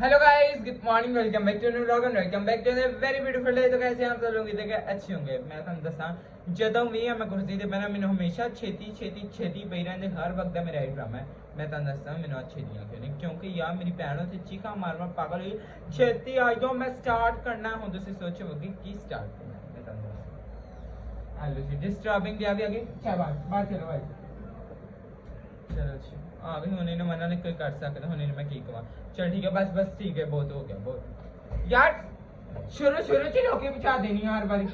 Hello guys, good morning, welcome back to new vlog and welcome back to a very beautiful day. तो कैसे आप सब लोग इधर के अच्छे होंगे। मैं तुम दसा ਜਦੋਂ ਵੀ ਆ ਮੈਂ ਕੁਰਸੀ ਤੇ ਬੈਣਾ ਮੈਨੂੰ ਹਮੇਸ਼ਾ ਛੇਤੀ ਪਈ ਰਹਿੰਦੇ ਹਰ ਵਕਤ ਦਾ ਮੇਰਾ ਇਹ ਡਰਾਮਾ ਹੈ। ਮੈਂ ਤੁਹਾਨੂੰ ਦੱਸਾਂ ਮੈਨੂੰ ਅੱਛੇ ਦੀਆਂ ਕਿਉਂ ਨਹੀਂ, ਕਿਉਂਕਿ ਯਾਰ ਮੇਰੀ ਭੈਣ ਉੱਥੇ ਚੀਕਾਂ ਮਾਰ ਪਾਗਲ ਹੋਈ। ਛੇਤੀ ਆ ਜਾਓ, ਮੈਂ ਸਟਾਰਟ ਕਰਨਾ। ਹੁਣ ਤੁਸੀਂ ਸੋਚੋਗੇ ਕੀ ਸਟਾਰਟ ਕਰਨਾ ਹੈ। ਮੈਂ ਤੁਹਾਨੂੰ ਦੱਸਾਂ हेलो जी डिस्टर्बिंग दिया भी आगे क्या बात चलो भाई चलो जी हाँ भी होने ने मना नहीं कोई कर सकता होने ने मैं की कमा चल ठीक है बस ठीक है बहुत हो गया बहुत यार शुरू से लोग बचा देनी हर बारी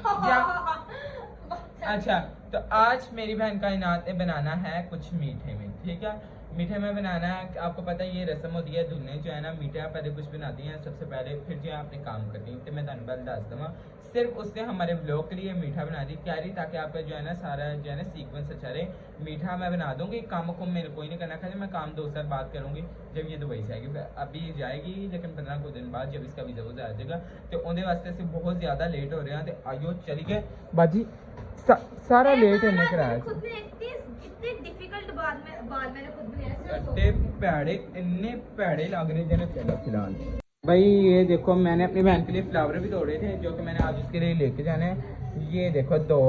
अच्छा तो आज मेरी बहन का इनाम बनाना है कुछ मीठे में। ठीक है मीठे में बनाना है। आपको पता है ये रस्म होती है दुल्हन जो है ना मीठा पहले कुछ बनाती हैं सबसे पहले, फिर जो है अपने काम करती हैं। तो मैं धन्यवाद दस दूँगा सिर्फ उसने हमारे ब्लॉग के लिए मीठा बना दी क्या रही ताकि आपका जो है ना सारा जो है ना सीक्वेंस अच्छा रहे। मीठा मैं बना दूंगी, काम को मेरे कोई नहीं करना खाली मैं काम दोस्त साथ बात करूंगी जब ये दुबई से आएगी। अभी जाएगी लेकिन 15 कुछ दिन बाद जब इसका वीज़ा वूज़ा आ जाएगा तो उनके वास्ते से बहुत ज़्यादा लेट हो रहे हैं। तो आइयो चली गए बाजी सारा लेट इन्हें कराया पैड़े इन्ने पैड़े लग रहे जने। चलो फिलहाल भाई ये देखो मैंने अपनी बहन के लिए फ्लावर भी तोड़े थे जो कि मैंने आज उसके लिए लेके जाने हैं। ये देखो दो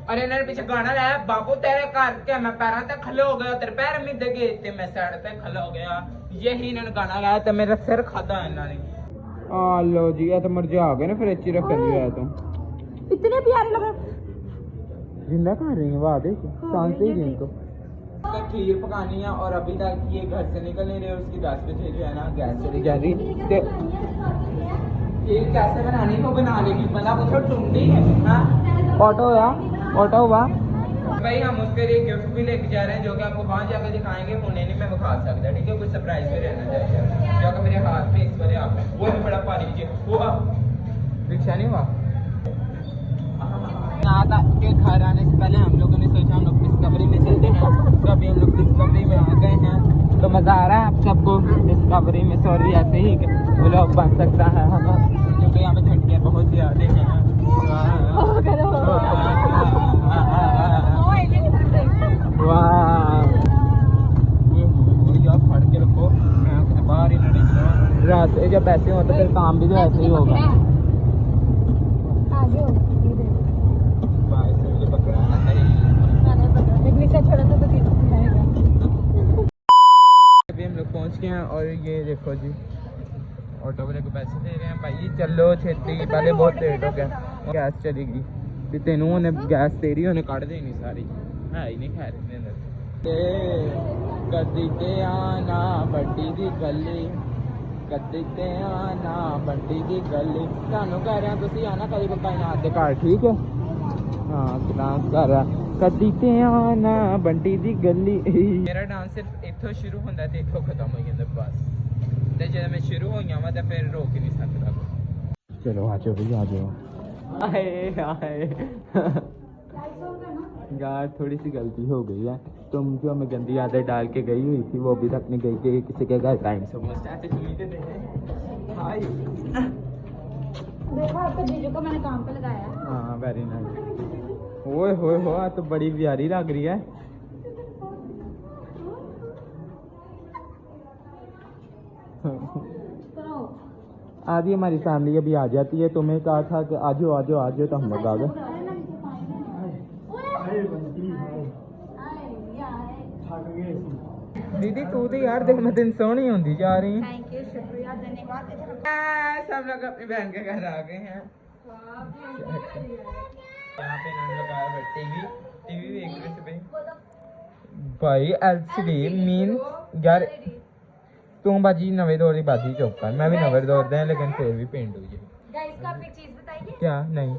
अरे इन्होंने पीछे गाना लाया बाबू तेरे घर के मैं पैरों तक खलो हो गया तेरे पैर में दगे ते मैं साइड पे खलो हो गया। यही इन्होंने गाना गाया तो मेरा सिर खादा इन्होंने। आ लो जी ये तो मर्जी आ गए ना फिर अच्छी रख लिया तो इतने प्यारे लग रहे जिंदा खा रही है वाह देख सांस ही इनको खीर पकानी है और अभी तक ये घर से निकल नहीं रहे। उसकी 10 बजे जो है ना गैस चली जा रही तो खीर कैसे बनानी है वो बना लेगी बंदा पूछो टुंडी है हाँ ऑटो हुआ भाई हम उसके लिए गिफ्ट भी लेके जा रहे हैं जो कि आपको वहाँ जाकर दिखाएंगे। होने नहीं मैं दिखा सकता ठीक है कुछ सरप्राइज भी रहना चाहिए जो कि मेरे हाथ में इस बार आप वो भी बड़ा भारी जी हुआ रिक्शा नहीं हुआ। के घर आने से पहले हम लोगों ने सोचा हम लोग डिस्कवरी में चलते हैं तो अभी हम लोग डिस्कवरी में आ गए हैं। तो मज़ा आ रहा है आप सबको डिस्कवरी में। सॉरी ऐसे ही व्लॉग बन सकता है हम क्योंकि यहाँ पे ठंडियाँ बहुत ज़्यादा हैं। फड़ के रखो मैं बाहर ही नहीं रास्ते जब ऐसे हो तो फिर काम भी तो ऐसे ही होगा। अभी हम लोग पहुंच गए हैं और ये देखो जी ऑटो वाले को पैसे दे रहे हैं भाई चलो छेती पहले बहुत लेट हो गया गैस चलेगी भी तेनों ने गैस तेरी उन्हें काट देनी सारी है ही नहीं खैर कदी ते आना बड्डी दी गली कदी ते आना बड्डी दी गली ਤੁਹਾਨੂੰ कह रहे हैं तुसी आना कभी कायनात दे घर ठीक है हाँ डांस कर रहा कदी ते आना बंटी दी गली। मेरा डांस सिर्फ इत्थों शुरू होंदा ते इत्थों खत्म हो जांदा बस ते जब मैं शुरू हो जावां ते फिर रोक ही नहीं सकदा। चलो आ जाओ भैया आ जाओ आए यार थोड़ी सी गलती हो गई है। तुम जो मैं गंदी आदत डाल के गई हुई थी वो अभी तक नहीं गई कि किसी के घर टाइम से हाय देखो आपके जीजू को मैंने काम पे लगाया। हाँ वेरी नाइस ओए होए हो तो बड़ी प्यारी लग रही है। आधी हमारी फैमिली अभी आ जाती है। तुम्हें कहा था कि आज हो तो हम लोग आ गए। दीदी तू तो यार देख मैं दिन सोनी होती जा रही हूँ। थैंक यू शुक्रिया धन्यवाद। सब लोग अपनी बहन के घर आ गए हैं। यहाँ पे इन्होंने लगाया टीवी देख रहे थे भाई एलसीडी मीन यार तू बाजी नवे दौर की बाजी चुप कर मैं भी नवे दौर दे लेकिन फिर भी पेंट हुई है। गाइस का एक चीज बताइए क्या नहीं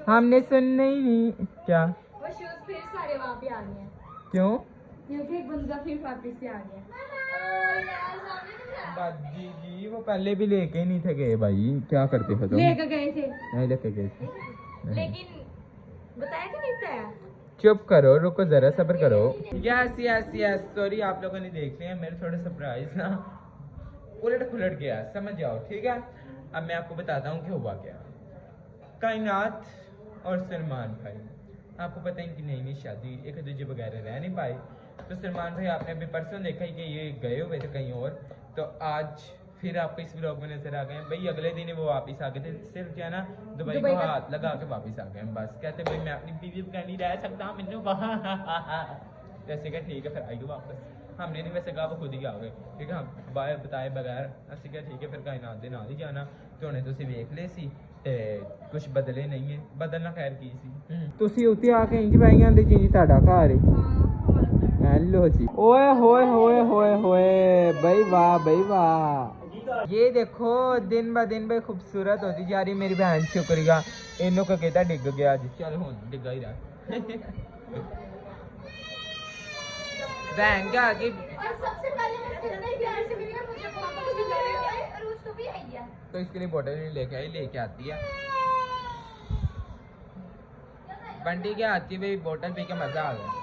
हमने सुनना ही नहीं क्या वो शूज फिर सारे वहाँ पे आ गए हैं क्यों क्योंकि एक बंदा फिर वापस से आ गया। बाजी जी वो पहले भी लेके ही नहीं थे गए भाई क्या करते हो तुम लेके गए थे नहीं लेके गए थे लेकिन बताया कि नहीं बताया। चुप करो रुको जरा सब्र करो। यस सॉरी आप लोगों ने देख लिया मेरे थोड़े सरप्राइज ना उलट खुलट गया समझ जाओ ठीक है। अब मैं आपको बताता हूँ कि हुआ क्या। कायनात और सलमान भाई आपको पता है इनकी नई शादी एक दूसरे बगैर रह नहीं पाए। तो सलमान भाई आपने अभी परसों देखा ही कि ये गए हुए थे कहीं और तो आज फिर आपको इस व्लॉग में नजर आ गए हैं भाई। अगले दिन ही वो वापस आ गए थे, सिर्फ जो है ना दुबई दुबई को का- हाथ लगा के वापस आ गए हैं बस। कहते भाई मैं अपनी बीवी को नहीं रह सकता मैंने वहाँ जैसे कि ठीक है फिर आइए वापस। हमने नहीं वैसे कहा वो खुद ही आ गए, ठीक है हम बाय बताए बगैर असं क्या ठीक है फिर कायनात दे नाल ही जाना तो उन्हें तुम वेख ले सी ते कुछ बदले नहीं है, बदलना खैर की सी ਤੁਸੀਂ ਉੱਤੇ ਆ ਕੇ ਇੰਜ ਬਹਿ ਜਾਂਦੇ ਜੀ ਤੁਹਾਡਾ ਘਰ हेलो जी। ओए होए होए होए होए भाई वाह भाई वाह। ये देखो दिन ब दिन भाई खूबसूरत होती जा रही मेरी बहन। शुक्रिया इन्हों को कहता डिग गया जी, चल हूँ डिगा ही रहा बहन क्या कि और सबसे पहले मैं कितने प्यार से मिली है, मुझे बहुत भी लगे और उसको भी आई है। तो इसके लिए बोतल नहीं लेके आई, लेके आती है बंटी क्या आती है भाई, बोतल पी के मजा आ गया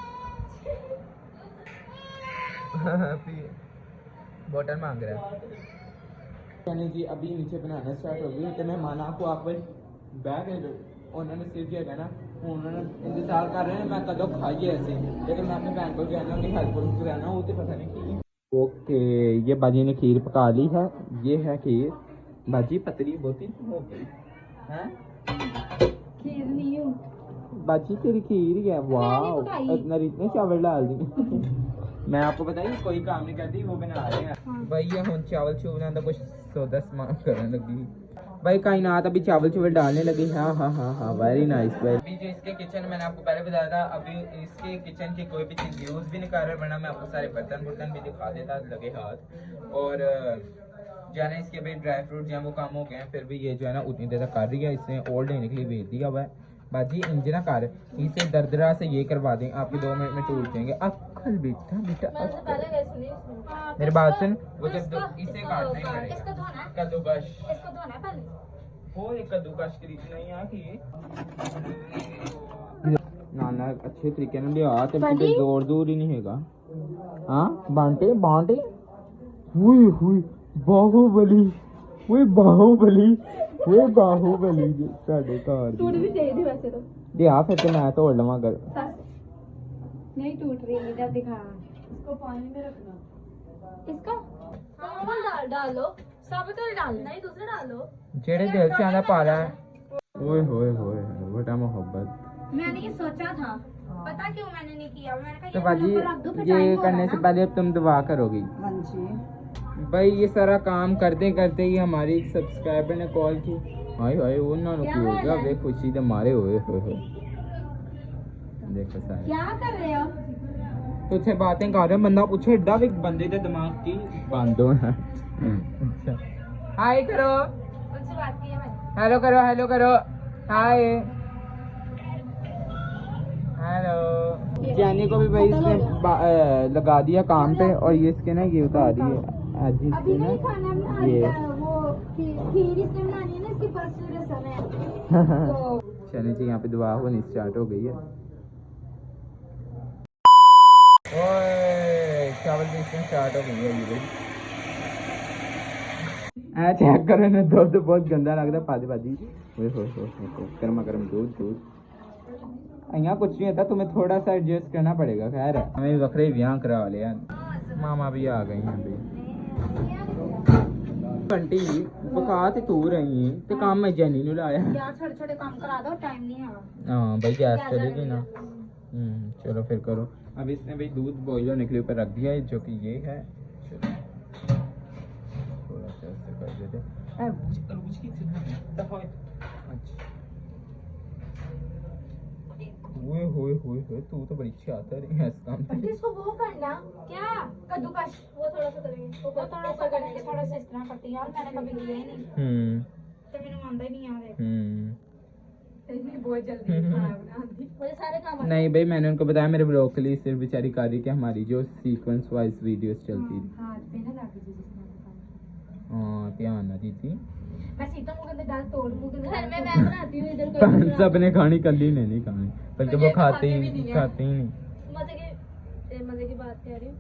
बोतल मांग रहा है कहने जी। अभी नीचे बनाना स्टार्ट हो गई तो मैं माना को आप बैग उन्होंने सिर्फ ये कहना उन्होंने इंतजार कर रहे हैं मैं कदों खाइए ऐसे, लेकिन मैं अपने बहन को जाना उनकी हेल्प कराना वो तो पता नहीं की। ओके ये बाजी ने खीर पका ली है, ये है खीर बाजी पतली बहुत ही हो गई है खीर नहीं हूँ बाजी तेरी खीर ही है। वाह पकाई। इतने चावल डाल दी मैं आपको बताइए कोई काम नहीं करती वो बना रहे हैं भाई। ये हम चावल चूवना था कुछ सौदा सामान करने लगी भाई कायनात अभी चावल चूवल डालने लगी। हाँ हाँ हाँ हाँ वेरी नाइस भाई। अभी जो इसके किचन मैंने आपको पहले बताया था, अभी इसके किचन की कोई भी चीज़ यूज़ भी नहीं कर रहे, वरना मैं आपको सारे बर्तन वर्तन भी दिखा देता लगे हाथ। और जो है ना इसके भाई ड्राई फ्रूट जो है वो काम हो गए हैं, फिर भी ये जो है ना उतनी देर तक कर रही है। इसने ओल्ड लेने के लिए भेज दिया हुआ है बाजी इंजना कर इसे दरदरा से ये करवा दें आपके 2 मिनट में टूट जाएंगे। अक्ल बेटा बेटा अक्ल। मेरी बात सुन वो जब इसे काटना ही पड़ेगा कद्दूकश हो एक कद्दूकश खरीदना ही आ कि नाना अच्छे तरीके से लिया तो किसी जोर दूर ही नहीं हैगा। हाँ बांटे बांटे हुई हुई बाहुबली वो बाहुबली वो बाहुबली साडे घर टूट भी चाहिए वैसे तो दिया फिर तो मैं तोड़ लवा कर नहीं टूट रही है, जब दिखा इसको पानी में रखना इसका नॉर्मल डालो साबुत डाल नहीं दूसरा डालो जेड़े दिल से आंदा पा रहा है। ओए होए होए बड़ा मोहब्बत। मैंने ये सोचा था, पता क्यों मैंने नहीं किया, मैंने कहा तो ये बाजी ऊपर रख दो, फिर ये टाइम हो करने रहा से है पहले अब तुम दुआ करोगी भाई। ये सारा काम करते करते ही हमारी एक सब्सक्राइबर ने कॉल की। हाय हाय उन्होंने की हो गया वे खुशी दे मारे होए होए देखो सारे क्या कर रहे हो। तुझसे बातें कर रहे हैं बंदा पूछे एडा भी बंदे के दिमाग की बंद होना। अच्छा हाय करो उनसे बात की है मैंने। हेलो करो हाय हेलो। जानी को भी भाई इसने लगा दिया काम पे और ये इसके ना ये उतार रही है आज अभी इससे ना नहीं खाना ये वो खीर इसने बनानी है ना, इसकी पर्सनल रसम है तो चलिए जी यहाँ पे दुआ होनी स्टार्ट हो गई है। ओए चावल भी इसमें स्टार्ट हो गई है ये आ चेक करो ना दूध बहुत गंदा लगता पादी पादी। ओए हो गर्मा गर्म दूध यहाँ कुछ नहीं होता, तुम्हें थोड़ा सा एडजस्ट करना पड़ेगा। खैर हमें बकरे ब्याह करा लिया, मामा भी आ गई हैं अभी। घंटी पका ते तू रही है ते काम मैं जैनी नु लाया है यार छोटे काम करा दो, टाइम नहीं है। हाँ भाई गैस चलेगी ना। चलो फिर करो। अब इसने भाई दूध बॉइल होने के लिए ऊपर रख दिया है जो कि ये है। चलो थोड़ा सा ऐसे कर देते होए तू तो बड़ी अच्छी आता है इस काम पे। इसको वो करना क्या कद्दूकश, वो थोड़ा सा करेंगे, वो थोड़ा सा करेंगे, थोड़ा सा इस तरह करते यार, मैंने कभी किया ही नहीं तो मैंने आंदा ही नहीं यार है। बहुत जल्दी खाना बनाती मुझे सारे काम नहीं भाई मैंने उनको बताया मेरे ब्लॉग के लिए सिर्फ बेचारी कर रही कि हमारी जो सीक्वेंस वाइज वीडियोस चलती थी। हाथ पे ना लग जिसमें हाँ ध्यान ना दी थी मैं सीता मुंह के दाल तोड़ मुंह के घर में मैं बनाती हूँ इधर सबने खानी कली ने नहीं खानी बल्कि वो खाते ही नहीं मजे की बात कह रही हूँ।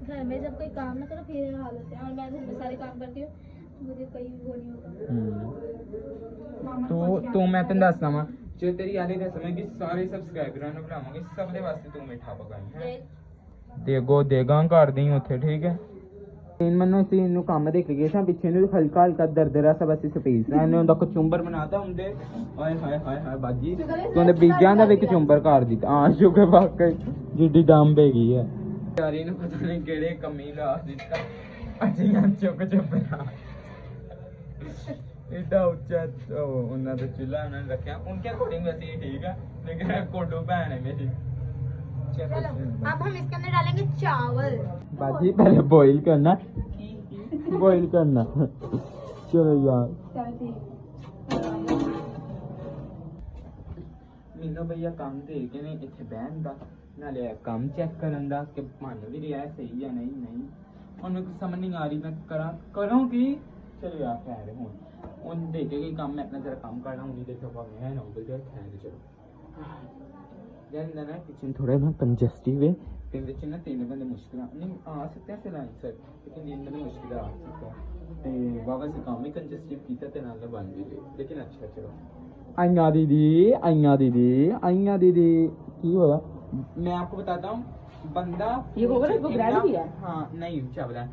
घर में जब कोई काम ना करो फिर हालत है, और मैं घर में सारे काम करती हूँ मुझे कोई वो नहीं होगा। तो मैं तेन दसदा वा जो तेरी याद रसम है कि सारे सब्सक्राइबਰਾਂ ਨੂੰ ਬੁਲਾਵਾਂਗੇ ਸਭ ਦੇ ਵਾਸਤੇ ਤੂੰ ਮਿੱਠਾ ਪਕਾਈ ਹੈ ਦੇਗੋ ਦੇਗਾ ਕਰ ਦੇਈ ਉੱਥੇ ਠੀਕ ਹੈ ਮੈਨੂੰ ਅਸੀਂ ਇਹਨੂੰ ਕੰਮ ਦੇ ਕੇ ਗਏ ਸਾਂ ਪਿੱਛੇ ਨੂੰ ਹਲਕਾ ਹਲਕਾ ਦਰਦਰਾ ਸਾ ਬਸ ਸਪੇਸ ਨਾ ਇਹਨੇ ਉਹਦਾ ਕਚੁੰਬਰ ਬਣਾਤਾ ਹੁੰਦੇ ਹਾਏ ਹਾਏ ਹਾਏ ਹਾਏ ਬਾਜੀ ਤੂੰ ਉਹਦੇ ਬੀਜਾਂ ਦਾ ਵੀ ਕਚੁੰਬਰ ਕਰ ਦਿੱਤਾ ਹਾਂ ਸ਼ੁਕਰ ਵਾਕਈ ਜਿੱਡੀ ਡੰਬ ਹੈਗੀ ਹੈ ਯਾਰੀ ਨੂੰ ਪਤਾ ਨਹੀਂ ਕਿਹੜੇ ਕਮੀ ਲਾ ਦਿੱਤਾ ਅਜੀਆਂ ਚੁੱਕ ਬਣਾ इतना ऊंचा उन्होंने चूल्हा उन्होंने रखा उनके अकॉर्डिंग वैसे ही ठीक है लेकिन कोटो बहन है मेरी। चलो अब हम इसके अंदर डालेंगे चावल। बाजी पहले बॉईल करना चलो यार मैनू भैया काम दे के नहीं इतने बहन का नाले काम चेक करन दा कि मन भी रहा है सही या नहीं उन्हें समझ नहीं आ रही मैं करूँ कि चलो यार खैर हूँ उन देखेगी काम मैं अपना जरा काम कर रहा हूँ नहीं देखा पाऊंगा है ना बोल जाए खैर चलो यार ना किचन थोड़ा ना कंजेस्टिव है फिर बच्चे ना 3 बंदे मुश्किल नहीं आ सकते हैं फिर आंसर लेकिन 3 बंदे मुश्किल आ सकता है ते बाबा से काम ही कंजेस्टिव कीता ते नाल बन भी गए लेकिन अच्छा चलो आइया दीदी की होया मैं आपको बताता हूँ बंदा ये होगा ना ग्रैंड भी है हां नहीं चावला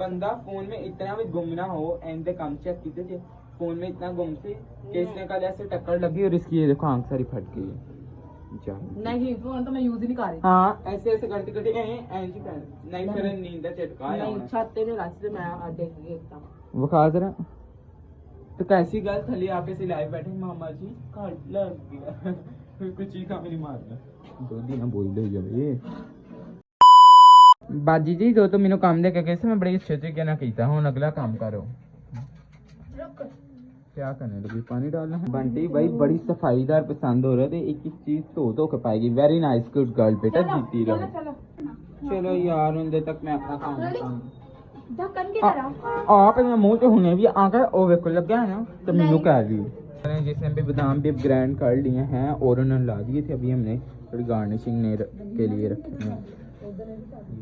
बंदा फोन में इतना भी गुम ना हो एंड द काम चेक कीते थे फोन में इतना गुम से कि इसने कल ऐसे टक्कर लगी और इसकी ये देखो आंख सारी फट गई है नहीं फोन तो मैं यूज ही नहीं कर रही हाँ ऐसे करते ऐसे कर नहीं फिर नींद का झटका आया नहीं छाते ने रास्ते मैं देख देखता वो खा जरा तो कैसी गल थली आके से लाइव बैठे मामा जी काट लग गया कुछ ही काम नहीं मारना 2 दिन बोल ले जावे बाजी जी जो तो मैंने काम दे के कैसे मैं बड़ी अच्छे तरीके ना कीता हूं अगला काम करो क्या करने लगी पानी डालना बंटी भाई बड़ी सफाईदार पसंद हो रहा है एक एक चीज धो के पाएगी वेरी नाइस गुड गर्ल बेटा जीती रहो चलो यार उनके तक मैं अपना काम ढक्कन की तरह आप मैं मुंह से हुने भी आकर ओ वेको लग गया है ना तो मैनू कह रही जिसने भी बादाम भी ग्राइंड कर लिए हैं और उन्होंने ला दिए थे अभी हमने थोड़ी गार्निशिंग के लिए रखे हैं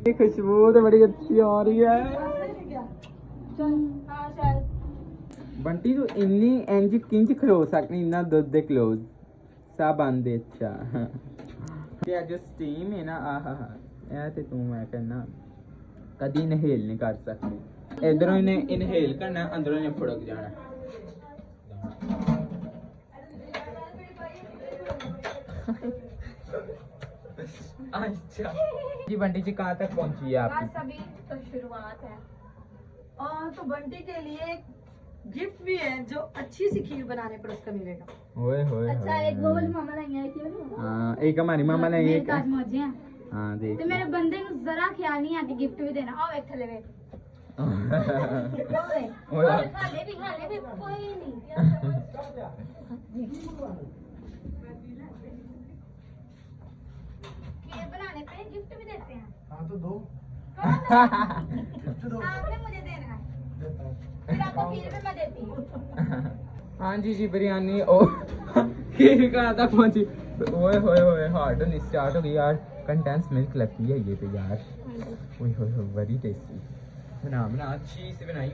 ये खुशबू तो बड़ी अच्छी आ रही है बंटी तो इन्नी इंज किंज खलो सकनी इन्ना दूध दे क्लोज सा बंदे अच्छा क्या जो स्टीम है ना आहा ऐ ते तू मैं कहना कदी इनहेल नहीं कर सकती इधरों इन्हें इनहेल करना अंदरों इन्हें फुड़क जाना अच्छा जी बंटी जी कहाँ तक पहुँची है आपकी बस अभी तो शुरुआत है और तो बंटी के लिए गिफ्ट भी है जो अच्छी सी खीर बनाने पर उसका मिलेगा ओए होए अच्छा एक वो वाली मामा लाई है कि हां एक हमारी मामा लाई मेरे एक पास मौजे हैं हां देख तो मेरे बंदे को जरा ख्याल नहीं आती गिफ्ट भी देना आओ एक थले में खाले भी कोई नहीं खीर बनाने पे गिफ्ट भी देते हैं हाँ तो दो आपने मुझे देना है फिर आपको खीर भी मैं देती हूँ हाँ जी बिरयानी ओ खीर कहाँ तक पहुंची ओए होए हार्ड नहीं स्टार्ट हो गई यार कंटेंस मिल्क लगती है ये तो यार ओए होए वेरी टेस्टी बना अच्छी से बनाई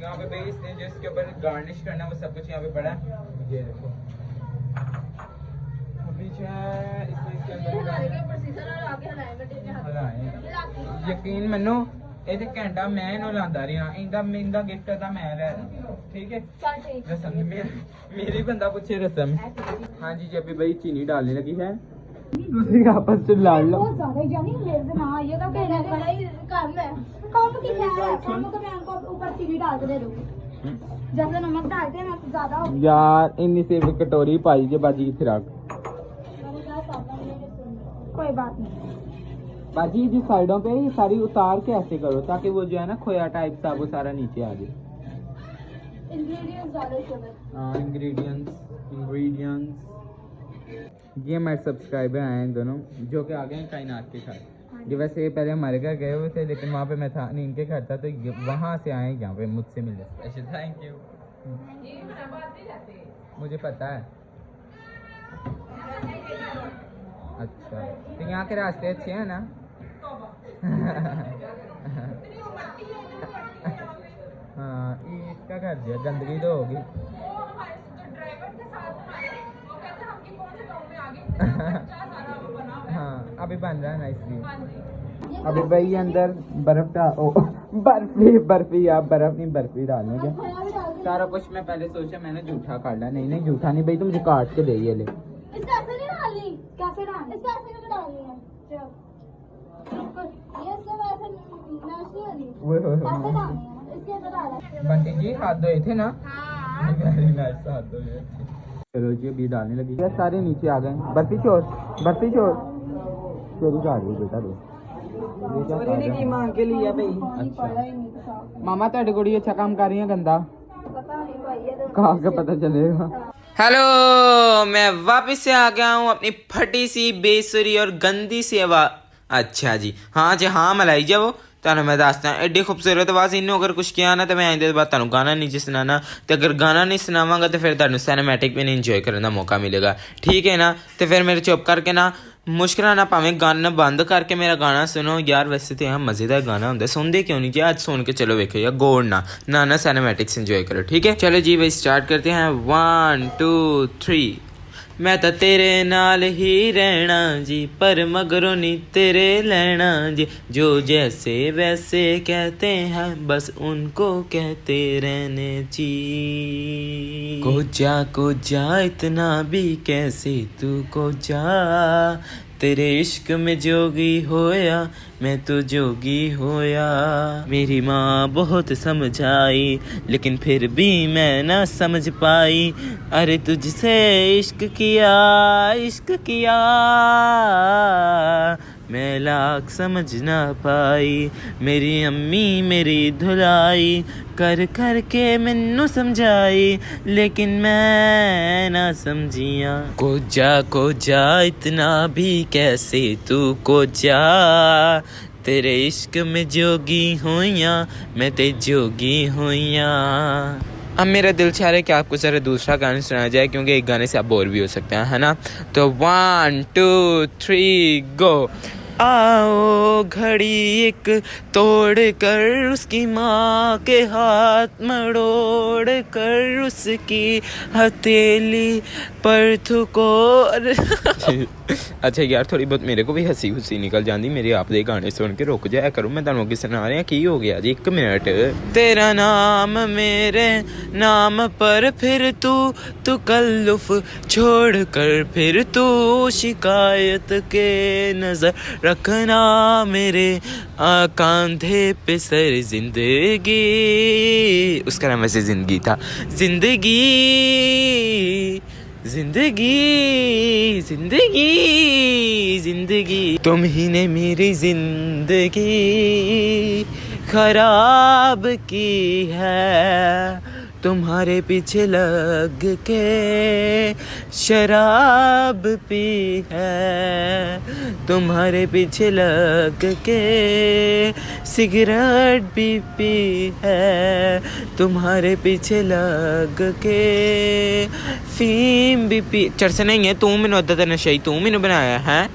यहाँ पे भाई इसने जो इसके ऊपर गार्निश करना वो सब कुछ यहाँ पे पड़ा है ये देखो अभी जो है इसके अंदर यकीन मनो ਇਹ ਤੇ ਘੰਟਾ ਮੈਂ ਇਹਨੂੰ ਲਾਂਦਾ ਰਿਹਾ ਇਹਦਾ ਗਿਫਟ ਤਾਂ ਮੈਂ ਲੈ ठीक है रसम मेरी बंदा पूछे रसम हाँ जी जब भी भाई चीनी डालने लगी है दूसरी आपस में लड़ लो बहुत ज्यादा ही जानी मेरे से ना ये तो कहना बड़ा ही काम है काम की खैर है काम को मैं आपको ऊपर चीनी डाल के दे दूंगी जैसे नमक डालते हैं ना तो ज्यादा हो यार इन्नी से कटोरी पाई जे बाजी की फिराक कोई बात नहीं बाजी जी साइडों पे ये सारी उतार के ऐसे करो ताकि वो जो है ना खोया टाइप सा वो सारा नीचे आ जाए इंग्रेडिएंट्स ज्यादा शुगर हाँ इंग्रेडिएंट्स ये हमारे सब्सक्राइबर आए हैं दोनों जो कि आ गए हैं कायनात के घर जो वैसे पहले हमारे घर गए हुए थे लेकिन वहाँ पे मैं था नहीं इनके घर था तो वहाँ से आए यहाँ पे मुझसे मिलने स्पेशल थैंक यू मुझे पता है अच्छा तो यहाँ के रास्ते अच्छे हैं ना हाँ इसका घर जो गंदगी तो होगी हाँ अभी बन रहा है ना इसलिए अभी भाई अंदर बर्फ का बर्फी बर्फी, आप बर्फ नहीं बर्फी डालने के सारा कुछ। मैं पहले सोचा मैंने जूठा काट लिया, नहीं जूठा नहीं भाई, तुम मुझे काट के दे ये ले। इसका ऐसे नहीं डालनी, कैसे डालनी, इसका ऐसे नहीं डालनी है। चल ये इसके वैसे मैश नहीं होनी, ऐसे डालनी है, इसके अंदर डाला। बंटी जी हाथ धोए थे ना? हाँ वेरी नाइस, हाथ धोए थे। चलो जी अभी डालने लगी, ये सारे नीचे आ गए। बर्फी छोड़, बर्फी छोड़, चोरी खा रही बेटा तू। चोरी नहीं की, मांग के लिया भाई। अच्छा मामा तेरी कुड़ी अच्छा काम कर रही है गंदा, पता नहीं भाई, ये कहा के पता चलेगा। हेलो, मैं वापस से आ गया हूँ अपनी फटी सी बेसुरी और गंदी सी आवाज। अच्छा जी हाँ मलाई जाओ। ਤੁਹਾਨੂੰ मैं दसदा एड्डी खूबसूरत आवाज़ इन्हों अगर कुछ किया ना तो मैं आइंदे बाद ਤੁਹਾਨੂੰ गाना नहीं जी सुनाना, तो अगर गाना नहीं सुनावांगा तो फिर ਤੁਹਾਨੂੰ सिनेमैटिक भी नहीं इंजॉय करने का मौका मिलेगा, ठीक है ना? तो फिर मेरे चुप करके ना मुश्किल ना भावें गाना बंद करके मेरा गाना सुनो यार। वैसे तो यहाँ मज़ेदार गाना होंगे, सुनते क्यों नहीं जी? आज सुन के चलो वेखो या गोड़ ना सिनेमैटिक्स इंजॉय करो, ठीक है? चलो जी भाई स्टार्ट करते हैं। 1 2 3। मैं तो तेरे नाल ही रहना जी, पर मगरों नहीं तेरे लेना जी। जो जैसे वैसे कहते हैं बस उनको कहते रहने जी। को जा इतना भी कैसे तू को जा, तेरे इश्क में जोगी होया मैं तो जोगी होया। मेरी माँ बहुत समझाई लेकिन फिर भी मैं ना समझ पाई, अरे तुझसे इश्क किया मैं लाख समझ ना पाई। मेरी अम्मी मेरी धुलाई कर कर के मैनू समझाई लेकिन मैं ना समझिया। को जा इतना भी कैसे तू को जा, तेरे इश्क में जोगी होया मैं ते जोगी होया। अब मेरा दिल चाह रहा है कि आपको ज़रा दूसरा गाना सुनाया जाए क्योंकि एक गाने से आप बोर भी हो सकते हैं, है ना? तो 1 2 3 गो। आओ घड़ी एक तोड़ कर उसकी माँ के हाथ मरोड़ कर उसकी हथेली पर थूको। अच्छा यार थोड़ी बहुत मेरे को भी हंसी हुसी निकल जाती मेरे आप दे गाने सुन के। रुक जाया करो, मैं तुहानू अगे सुना रहा की हो गया जी। 1 मिनट। तेरा नाम मेरे नाम पर फिर तू तकल्लुफ छोड़ कर फिर तू शिकायत के नजर रखना मेरे कंधे पे सर जिंदगी। उसका नाम वैसे जिंदगी था। जिंदगी तुम ही ने मेरी जिंदगी खराब की है, तुम्हारे पीछे लग के शराब पी है, तुम्हारे पीछे लग के सिगरेट भी पी है, तुम्हारे पीछे लग के फीम भी पी। चरस नहीं है तू मैनू अद्धा ते नशा ही तू मैनू बनाया है।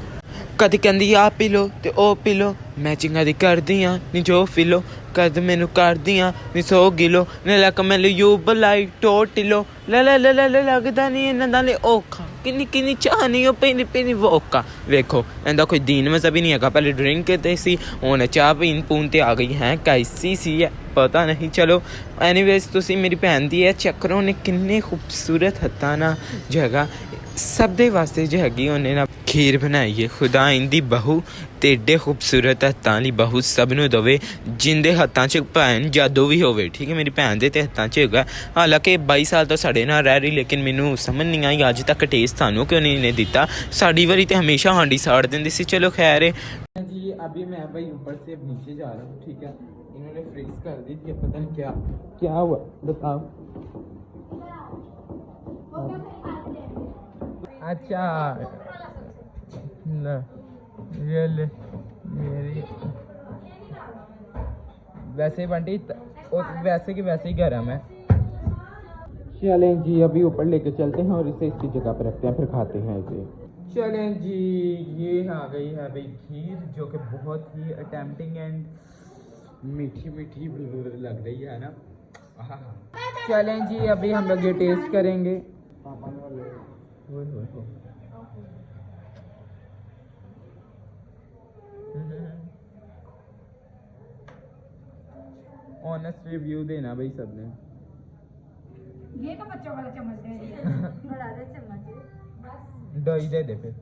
कदी कहंदी आ पी लो ते ओ पी लो, मैचिंग दी करदी हाँ नी जो पी लो। कद मैनू करदी हाँ नी 100 किलो ने लक मैनू यू बलाई टोटिलो। लगदा नहीं इन्हां नाले औखा किन्नी चाह नहीं ओ पीनी वोका। वेखो इंदा कोई दीन मज़हब भी नहीं है। पहले ड्रिंक करते सी हुण चाह पीन ते आ गई हैं। कैसी सी है पता नहीं। चलो एनीवेज तुसी मेरी भैन दी है चक्करों ने किन्ने खूबसूरत हत्थां ना जगह सब दे वास्ते जो हैगी उन्हें ना खीर बनाई है। खुदा इंदी बहू ते एडे खूबसूरत हत्थां ली बहू सब नूं दवे जिंदे हत्थां च भैन जादू भी होवे, ठीक है? मेरी भैन दे ते हत्थां च होगा। हालांकि 22 साल तो साढ़े नाल रह रही लेकिन मैनू समझ नहीं आई अज तक टेस्ट सानू क्यों नहीं इन्हें दिता। साड़ी वारी तो हमेशा हांडी साड़ देंदी सी। चलो खैर है जी। अभी मैं भाई ऊपर से अब नीचे जा रहा हूँ, ठीक है? इन्होंने फ्रीज कर दी थी, पता नहीं क्या हुआ बताओ। अच्छा ये ले मेरी वैसे बंटी वैसे की वैसे ही गर्म है। चलें जी अभी ऊपर लेके चलते हैं और इसे इसकी जगह पर रखते हैं फिर खाते हैं इसे। चलें जी ये आ गई है भाई खीर जो कि बहुत ही अटेम्प्टिंग एंड मीठी लग रही है ना। चलें जी अभी हम लोग ये टेस्ट करेंगे। ऑनेस्ट रिव्यू देना भाई सबने। ये तो बच्चों वाला चम्मच है। बड़ा दे चम्मच बस। दही दे दे फिर।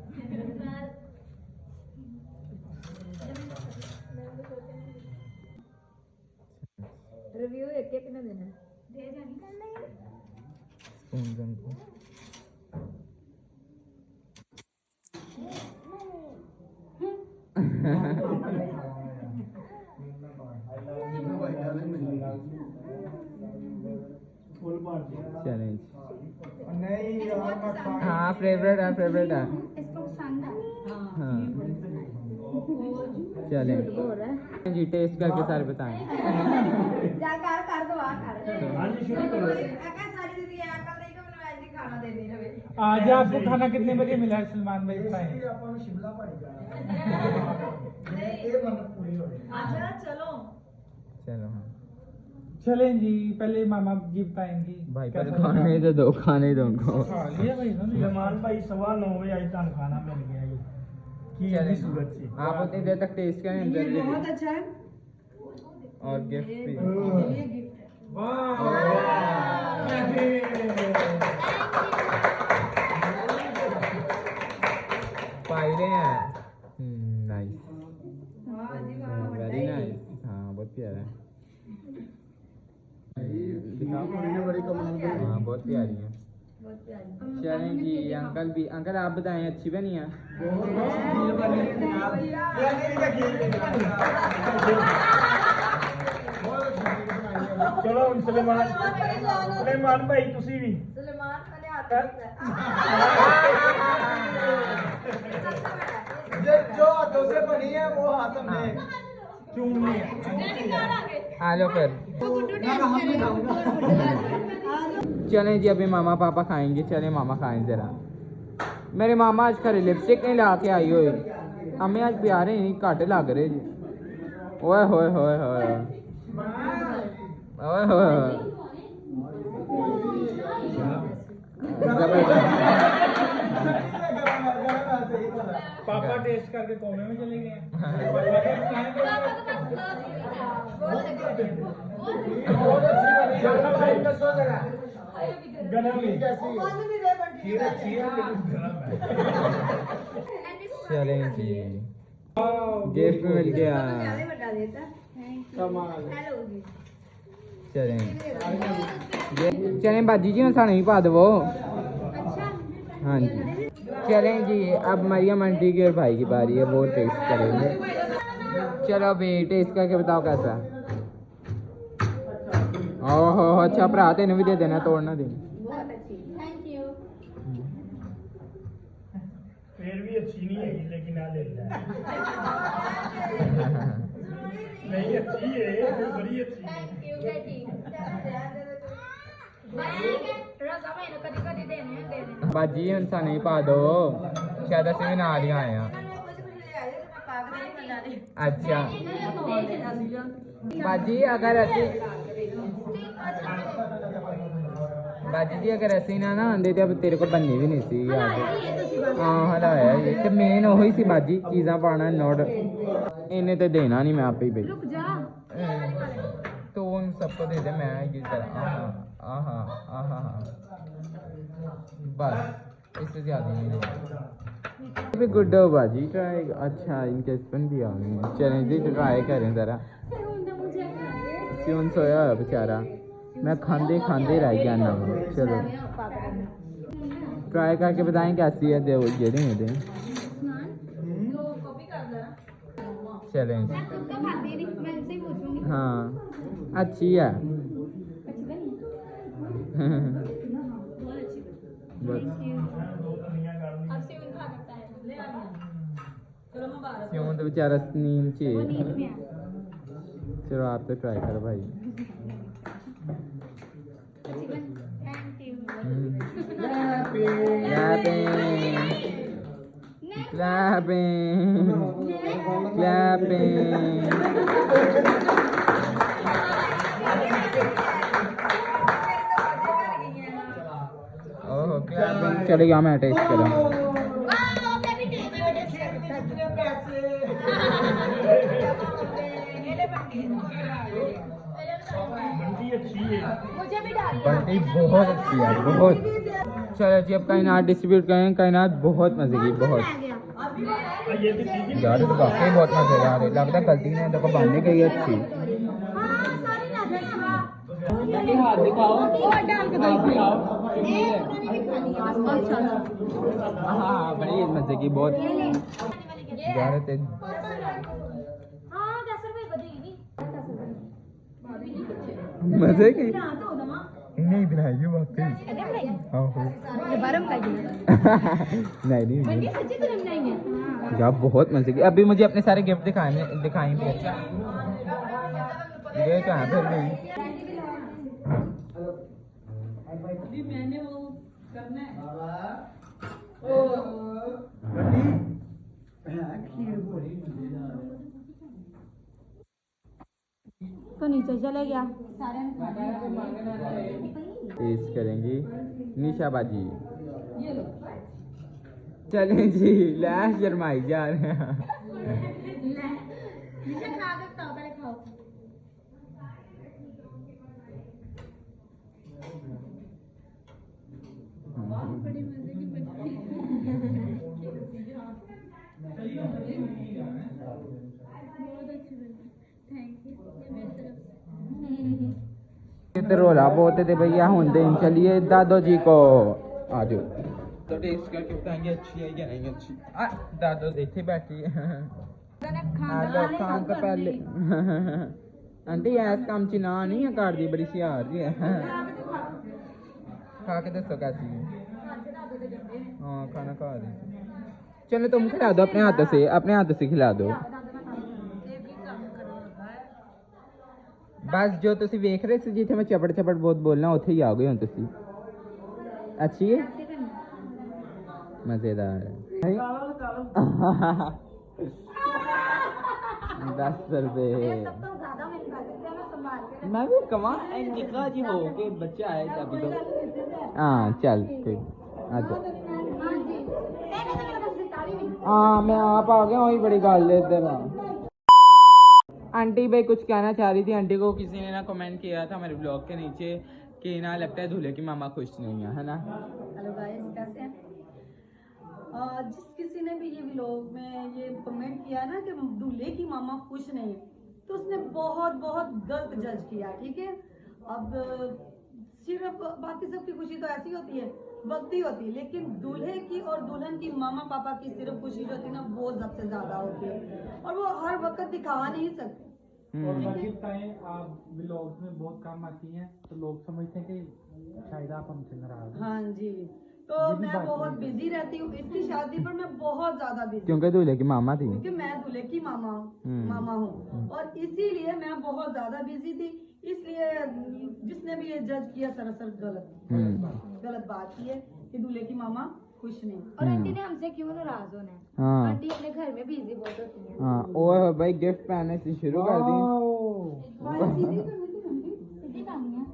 रिव्यू एक एक ने देना है। दे जानी करना है। स्पून को चैलेंज हाँ फेवरेट है इसको पसंद है। हाँ चलें जी टेस्ट करके सारे बताएं। जा कर दो आ कर शुरू करो। सारी दीदी आ कर नहीं को मैंने ऐसे खाना दे दी रवे। आज आपको खाना कितने बजे मिला है सलमान भाई बताएं। शिमला पड़ गया ये मन्नत पूरी हो गई। अच्छा चलो चलो हाँ चलें जी पहले मामा जी बताएंगे भाई पर खाने तो दो खाने दो उनको। खा लिया भाई ना सलमान भाई 9:15 बजे आज तक खाना मिल गया ये की चलें सूरत से आप उतनी देर तक टेस्ट करें ये बहुत अच्छा है। और गिफ्ट भी ये गिफ्ट है। पायले हैं नाइस वाह जी वाह वेरी नाइस हाँ बहुत प्यारा है दिखा पूरी ने बड़ी कमाल की हाँ बहुत प्यारी है। बहुत प्यारी। चलें जी अंकल भी अंकल आप बताएं अच्छी बनी है। चलो ਹੁਣ सलेमान भाई ਤੁਸੀਂ भी सलमान वाले हाथ जो हाथों से बनी है वो हाथ हमने चूमनी है। आ जाओ फिर चलें जी अभी मामा पापा खाएंगे। चलें मामा खाएं जरा। मेरे मामा आज खरे लिपस्टिक नहीं ला के आई हुई हमें आज प्यारे नहीं घट लग रहे जी। ओए होए होए होए ओए होए होए पापा टेस्ट करके कोने में चले गए गरम भी खीर अच्छी है लेकिन गरम है। चलें जी गिफ्ट मिल गया। बता देता। कमाल हेलो जी। चलें चलें बाजी जी सानू ही पा दो। हाँ जी चलें जी अब मरियम आंटी की और भाई की बारी है वो टेस्ट करेंगे। चलो अभी टेस्ट करके बताओ कैसा। ओहो अच्छा भरा तेन भी दे देना तोड़ना दे। बहुत अच्छी। Thank you. फिर भी अच्छी नहीं है लेकिन आ ले नहीं अच्छी है बड़ी अच्छी है। थैंक यू बेटी। रोजा मैंने कभी कभी देने दे देना। बाजी हम सानू ही पा दो शायद असं भी नाल ही आए हैं। अच्छा बाजी अगर असी बाजी जी अगर असी ना आंदे तो अब तेरे को बननी भी नहीं सी यार। हाँ हलाया ये तो मेन वही सी बाजी चीज़ा पाना नोट इन्हें तो देना नहीं मैं आप ही भाई तो उन सबको दे दे मैं ये तरह आहा आहा बस इससे ज़्यादा नहीं भी गुड हो बाजी ट्राई। अच्छा इनके स्पन भी आ गए हैं। चलें जी ट्राई करें ज़रा। सिउन सोया है बेचारा मैं खांदे खांदे रह गया ना। चलो ट्राई करके बताएं कैसी है दे जेड़े हैं दे। चलें जी हाँ अच्छी है बस क्यों तो बेचारा नीम चाहिए। चलो आप तो ट्राई करो भाई। Clapping. ओह क्लैपिंग चलेगा मैं टेस्ट करूँ। मुझे भी डाल बंटी बहुत अच्छी है बहुत। चलो जी अब कायनात डिस्ट्रीब्यूट करें। कायनात बहुत मजे की बहुत यार, तो वाकई बहुत मजेदार है। लगता गलती ने तो बांधने गई है अच्छी। हाथ दिखाओ हाँ बड़ी मजे की बहुत यार। मजे की नहीं बनाई है वाकई। नहीं यार बहुत मजे की। अभी मुझे अपने सारे गिफ्ट दिखाएंगे। ये क्या है फिर नहीं मैंने वो करना है। तो नीचे चले गया। टेस्ट करेंगी निशा बाजी। चलें जी लैश शर्माई जा रहे हैं। रोला बोलते थे भैया हूं दिन चलिए दादो जी को आ जाओ तो टेस्ट करके बताएंगे अच्छी है या नहीं अच्छी। दादो देखते बैठी है खान का पहले आंटी ऐस काम च ना नहीं है कार दी बड़ी सियार जी है। खा के दसो कैसी है। हाँ खाना खा रही। चलो तुम खिला दो अपने हाथों से खिला दो। बस जो तुसी वेख रहे थे जिथे मैं चपड़ चपड़ बहुत बोलना उथे ही आ गए हो तुसी। अच्छी है मजेदार है। 10 रुपए मैं भी कमा निकाह जी हो के बच्चा आए अभी तो। हाँ चल कोई हाँ मैं आप आ गया वही बड़ी गल है। आंटी भाई कुछ कहना चाह रही थी। आंटी को किसी ने ना कमेंट किया था मेरे ब्लॉग के नीचे कि ना लगता है दूल्हे की मामा खुश नहीं है ना। हेलो गाइस कैसे हैं? जिस किसी ने भी ये व्लॉग में ये कमेंट किया ना कि दूल्हे की मामा खुश नहीं है तो उसने बहुत बहुत गलत जज किया। ठीक है अब सिर्फ बाकी सबकी खुशी तो ऐसी होती है वक्त ही होती है लेकिन दूल्हे की और दुल्हन की मामा पापा की सिर्फ खुशी जो होती है ना वो सबसे ज्यादा होती है और वो हर वक्त दिखा नहीं सकते। और बाकी बताएं आप व्लॉग्स में बहुत कम आती हैं तो लोग समझते हैं कि शायद आप हमसे नाराज हैं। हाँ जी तो मैं बहुत बिजी रहती हूँ। इसकी शादी पर मैं बहुत ज्यादा बिजी क्योंकि दूल्हे की मामा थी क्योंकि मैं दूल्हे की मामा हूँ और इसीलिए मैं बहुत ज्यादा बिजी थी। इसलिए जिसने भी ये जज किया सरासर गलत बात की है कि दूल्हे की मामा खुश नहीं। और आंटी ने हमसे क्यों नाराज होना है? हाँ आंटी अपने घर में बिजी बहुत होती है। हाँ और भाई गिफ्ट पहनने से शुरू कर दी। सीधी करनी है।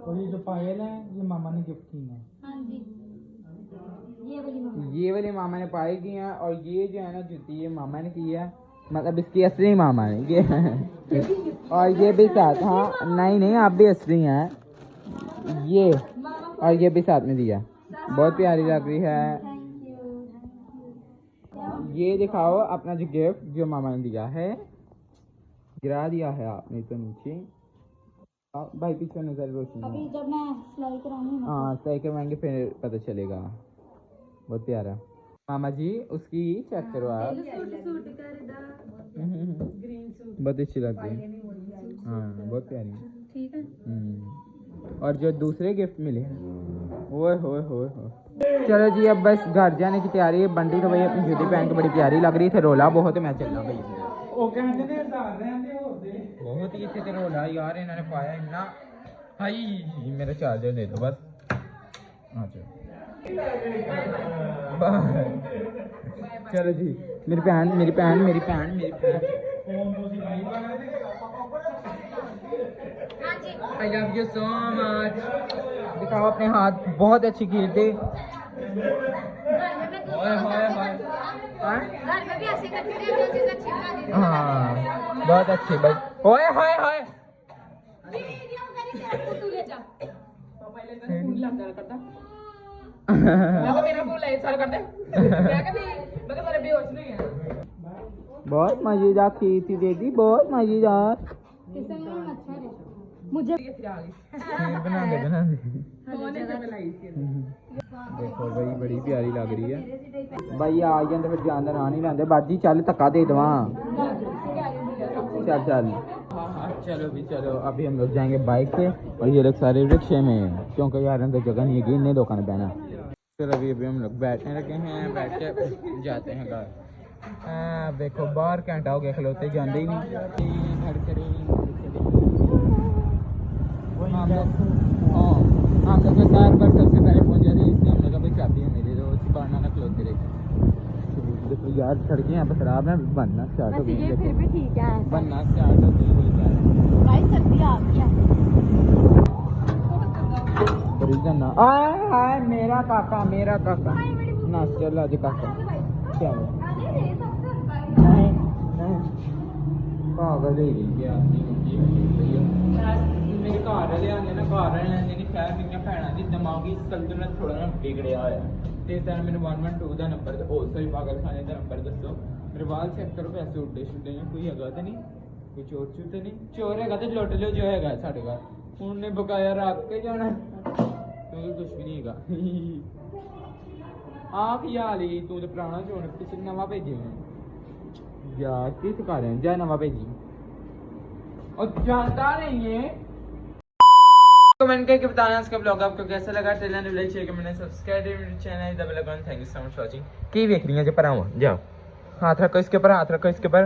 और ये जो पायल है ये मामा ने गिफ्ट की है। हाँ जी ये वाली मामा ने पाई की है और ये जो है ना जूती ये मामा ने की है मतलब इसकी असली मामा ने ये और ये भी साथ। हाँ नहीं आप भी असली हैं ये और ये भी साथ में दिया। बहुत प्यारी लग रही है। ये दिखाओ अपना जो गिफ्ट जो मामा ने दिया है। गिरा दिया है आपने तो नीचे। भाई पीछे नजर रोशनी। अभी जब मैं सिलाई कराऊंगी ना हाँ सिलाई करवाएंगे फिर पता चलेगा। बहुत प्यारा मामा जी उसकी चेक करो आप। बहुत अच्छी लग रही है। हाँ बहुत प्यारी। ठीक है। और जो दूसरे गिफ्ट मिले हैं ओए होए होए हो। चलो जी अब बस घर जाने की तैयारी है। बंटी तो भाई अपनी जूती पहन के बड़ी प्यारी लग रही थी। रोला बहुत है मैं चलना भाई बहुत ही अच्छे से रोला यार इन्होंने पाया इतना। हाई मेरा चार्जर दे दो बस। अच्छा चलो जी मेरी बहन I love you so much। दिखाओ अपने हाथ बहुत अच्छी कीर थे। घर में भी ऐसे करती है जो चीज अच्छी बना दी। हाँ बहुत अच्छी बस। ओए हाय हाय तू ले जा पापा ले तेरा फोन लग जा करता मैं तो मेरा फोन ले सारा कर दे मैं कभी मैं तो सारे बेहोश नहीं है बहुत मजेदार खेती दे दी, बहुत मजेदार। किसे में अच्छा है मुझे बना दे देखो भाई बड़ी प्यारी लग रही है भाई। आ जाते फिर जान का ना नहीं लाते बाजी। चल धक्का दे दवा। चल चल हाँ चलो भी चलो। अभी हम लोग जाएंगे बाइक पे और ये लोग सारे रिक्शे में, क्योंकि यार अंदर जगह नहीं है इन्हें दुकान पे बहना। फिर अभी हम लोग बैठने लगे हैं, बैठ के जाते हैं घर। देखो बाहर घंटा हो गया खलोते जाते ही नहीं। हम लोग कार पर सबसे पहले पहुंच जाते हैं, इसलिए हम लोग भाई चाबी है मेरे तो छिपाना ना खलोते रहे। देखो यार सड़कें यहाँ पर खराब है, बनना स्टार्ट हो गई। फिर भी ठीक है बनना स्टार्ट हो गई भाई सर्दी आ गई है हाय मेरा काका ना चल आज काका क्या नहीं पागल है क्या मेरे घर वाले आने ना, घर वाले ने खैर मेरिया भैन की दिमागी संतुलन थोड़ा ना बिगड़िया होया ते सर मैंने 112 का नंबर ते उस ही पागलखाने का नंबर दसो। मेरे बाल चेक करो, पैसे उड्डे शुड्डे ने, कोई हैगा तो नहीं, कोई चोर चूर तो नहीं। चोर हैगा तो लुट लो जो हैगा साढ़े घर। उन्होंने बकाया रख के जाना क्योंकि कुछ भी नहीं हैगा। आप यार तू तो पुराना चोर किसी नवा भेजे यार की सिखा रहे हैं, जा नवा भेजी और जानता नहीं है। कमेंट करके बताना इसका ब्लॉग आपको कैसा लगा। चैनल को like share comment subscribe channel दबा लगाना। Thank you so much watching. की देख रही है जो पर जाओ हाथ रखो इसके ऊपर, हाथ रखो इसके ऊपर।